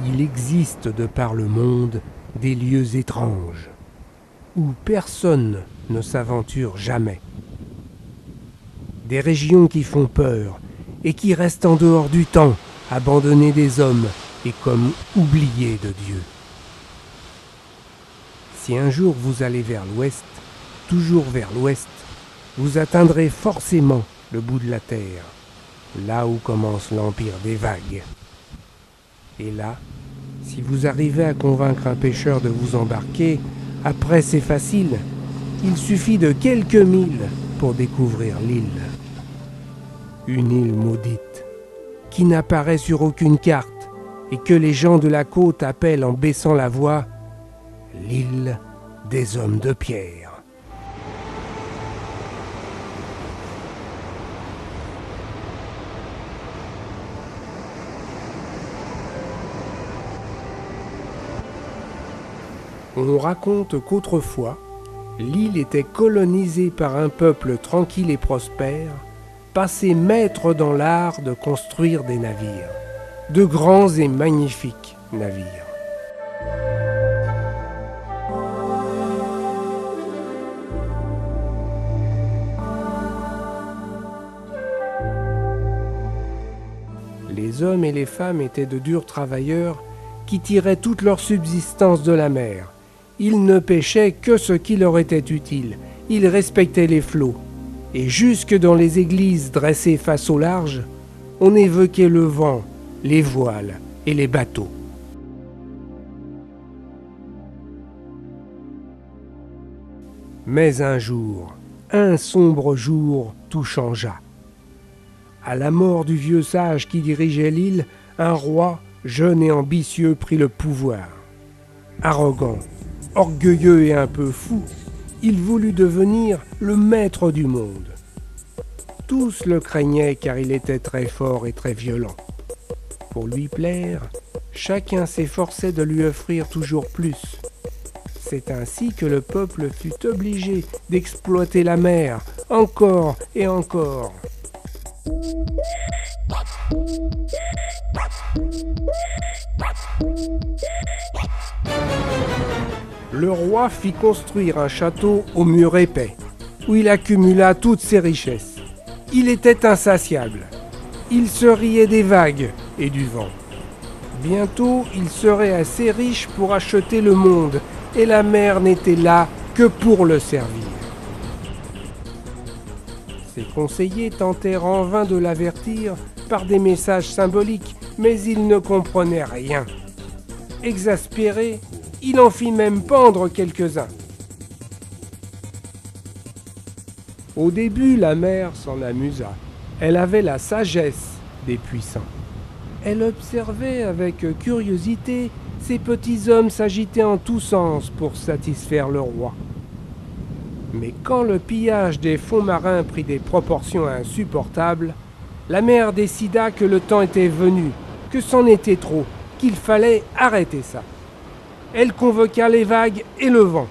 Il existe de par le monde des lieux étranges, où personne ne s'aventure jamais. Des régions qui font peur et qui restent en dehors du temps, abandonnées des hommes et comme oubliées de Dieu. Si un jour vous allez vers l'ouest, toujours vers l'ouest, vous atteindrez forcément le bout de la terre, là où commence l'empire des vagues. Et là, si vous arrivez à convaincre un pêcheur de vous embarquer, après c'est facile, il suffit de quelques milles pour découvrir l'île. Une île maudite, qui n'apparaît sur aucune carte et que les gens de la côte appellent en baissant la voix l'île des hommes de pierre. On raconte qu'autrefois, l'île était colonisée par un peuple tranquille et prospère, passé maître dans l'art de construire des navires, de grands et magnifiques navires. Les hommes et les femmes étaient de durs travailleurs qui tiraient toute leur subsistance de la mer. Ils ne pêchaient que ce qui leur était utile. Ils respectaient les flots. Et jusque dans les églises dressées face au large, on évoquait le vent, les voiles et les bateaux. Mais un jour, un sombre jour, tout changea. À la mort du vieux sage qui dirigeait l'île, un roi, jeune et ambitieux, prit le pouvoir. Arrogant, orgueilleux et un peu fou, il voulut devenir le maître du monde. Tous le craignaient car il était très fort et très violent. Pour lui plaire, chacun s'efforçait de lui offrir toujours plus. C'est ainsi que le peuple fut obligé d'exploiter la mer, encore et encore. Le roi fit construire un château aux murs épais, où il accumula toutes ses richesses. Il était insatiable. Il se riait des vagues et du vent. Bientôt, il serait assez riche pour acheter le monde, et la mer n'était là que pour le servir. Ses conseillers tentèrent en vain de l'avertir par des messages symboliques, mais il ne comprenait rien. Exaspéré, il en fit même pendre quelques-uns. Au début, la mer s'en amusa. Elle avait la sagesse des puissants. Elle observait avec curiosité ces petits hommes s'agiter en tous sens pour satisfaire le roi. Mais quand le pillage des fonds marins prit des proportions insupportables, la mer décida que le temps était venu, que c'en était trop, qu'il fallait arrêter ça. Elle convoqua les vagues et le vent.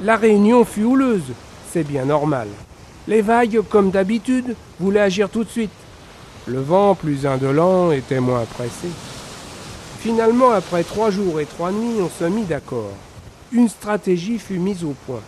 La réunion fut houleuse, c'est bien normal. Les vagues, comme d'habitude, voulaient agir tout de suite. Le vent, plus indolent, était moins pressé. Finalement, après 3 jours et 3 nuits, on se mit d'accord. Une stratégie fut mise au point.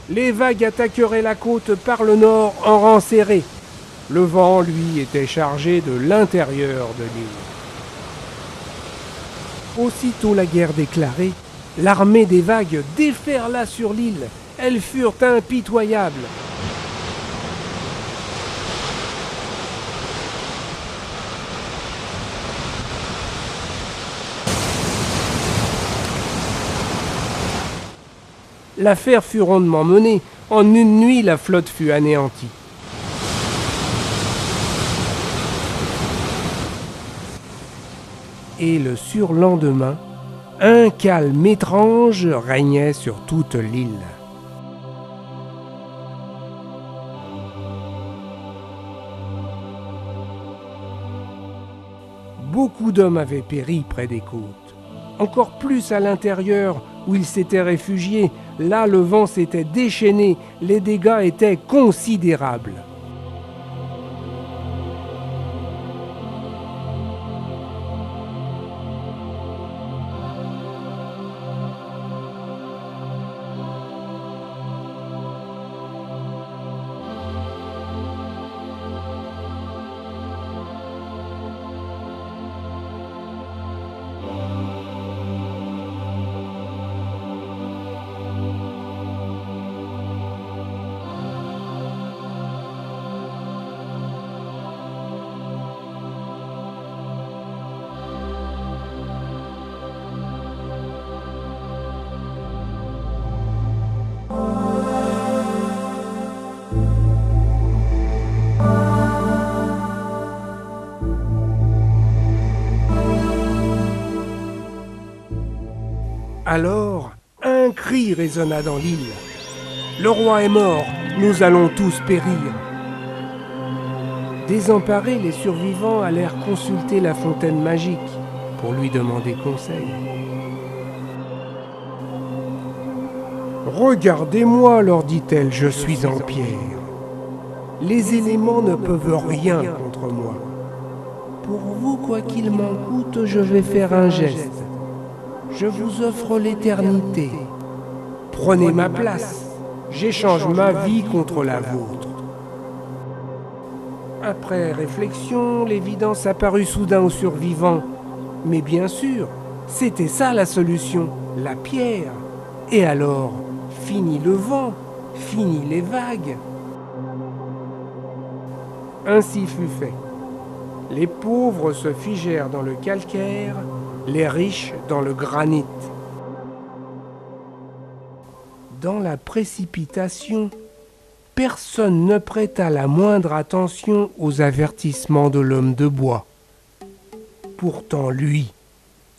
Les vagues attaqueraient la côte par le nord en rang serré. Le vent, lui, était chargé de l'intérieur de l'île. Aussitôt la guerre déclarée, l'armée des vagues déferla sur l'île. Elles furent impitoyables. L'affaire fut rondement menée. En une nuit, la flotte fut anéantie. Et le surlendemain, un calme étrange régnait sur toute l'île. Beaucoup d'hommes avaient péri près des côtes. Encore plus à l'intérieur où ils s'étaient réfugiés. Là, le vent s'était déchaîné, les dégâts étaient considérables. Alors, un cri résonna dans l'île. Le roi est mort, nous allons tous périr. Désemparés, les survivants allèrent consulter la fontaine magique pour lui demander conseil. « Regardez-moi, leur dit-elle, je suis en pierre. Les éléments ne peuvent rien contre moi. Pour vous, quoi qu'il m'en coûte, je vais faire un geste. Je vous offre l'éternité. Prenez ma place. J'échange ma vie contre la vôtre. » Après réflexion, l'évidence apparut soudain aux survivants. Mais bien sûr, c'était ça la solution, la pierre. Et alors, fini le vent, fini les vagues. Ainsi fut fait. Les pauvres se figèrent dans le calcaire, les riches dans le granit. Dans la précipitation, personne ne prêta la moindre attention aux avertissements de l'homme de bois. Pourtant lui,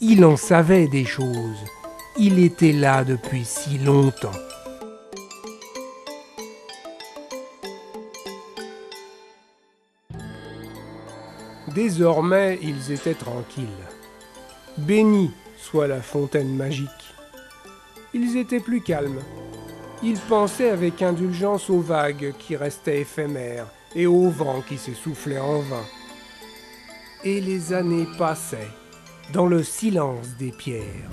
il en savait des choses. Il était là depuis si longtemps. Désormais, ils étaient tranquilles. Béni soit la fontaine magique. Ils étaient plus calmes. Ils pensaient avec indulgence aux vagues qui restaient éphémères et au vent qui s'essoufflait en vain. Et les années passaient dans le silence des pierres.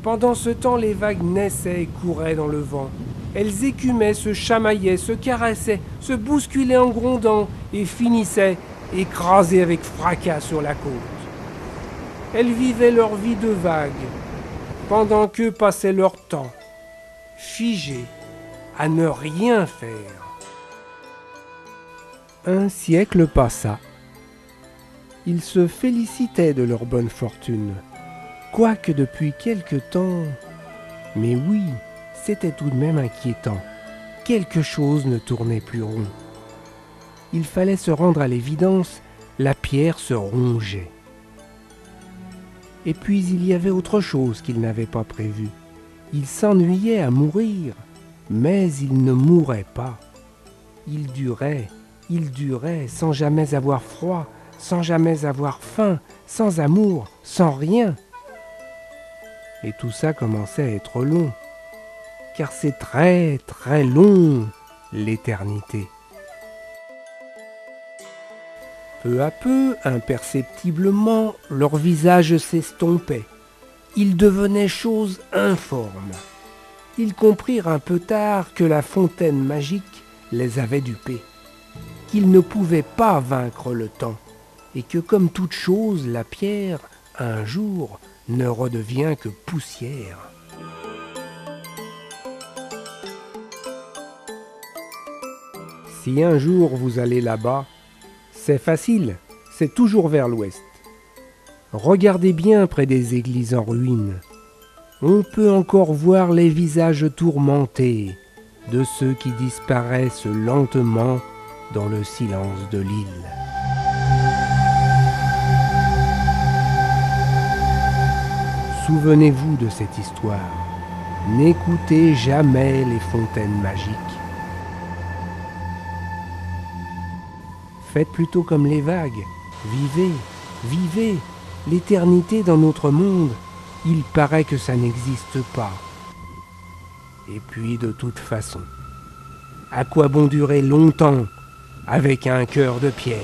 Pendant ce temps, les vagues naissaient et couraient dans le vent. Elles écumaient, se chamaillaient, se caressaient, se bousculaient en grondant et finissaient écrasées avec fracas sur la côte. Elles vivaient leur vie de vagues, pendant qu'eux passaient leur temps, figés, à ne rien faire. Un siècle passa. Ils se félicitaient de leur bonne fortune, quoique depuis quelque temps... Mais oui, c'était tout de même inquiétant. Quelque chose ne tournait plus rond. Il fallait se rendre à l'évidence, la pierre se rongeait. Et puis il y avait autre chose qu'ils n'avaient pas prévu. Ils s'ennuyaient à mourir, mais ils ne mouraient pas. Ils duraient sans jamais avoir froid, sans jamais avoir faim, sans amour, sans rien. Et tout ça commençait à être long, car c'est très très long, l'éternité. Peu à peu, imperceptiblement, leurs visages s'estompaient. Ils devenaient choses informes. Ils comprirent un peu tard que la fontaine magique les avait dupés, qu'ils ne pouvaient pas vaincre le temps, et que comme toute chose, la pierre, un jour, ne redevient que poussière. Si un jour vous allez là-bas, c'est facile, c'est toujours vers l'ouest. Regardez bien près des églises en ruine. On peut encore voir les visages tourmentés de ceux qui disparaissent lentement dans le silence de l'île. Souvenez-vous de cette histoire. N'écoutez jamais les fontaines magiques. Faites plutôt comme les vagues. Vivez, vivez. L'éternité dans notre monde, il paraît que ça n'existe pas. Et puis de toute façon, à quoi bon durer longtemps avec un cœur de pierre ?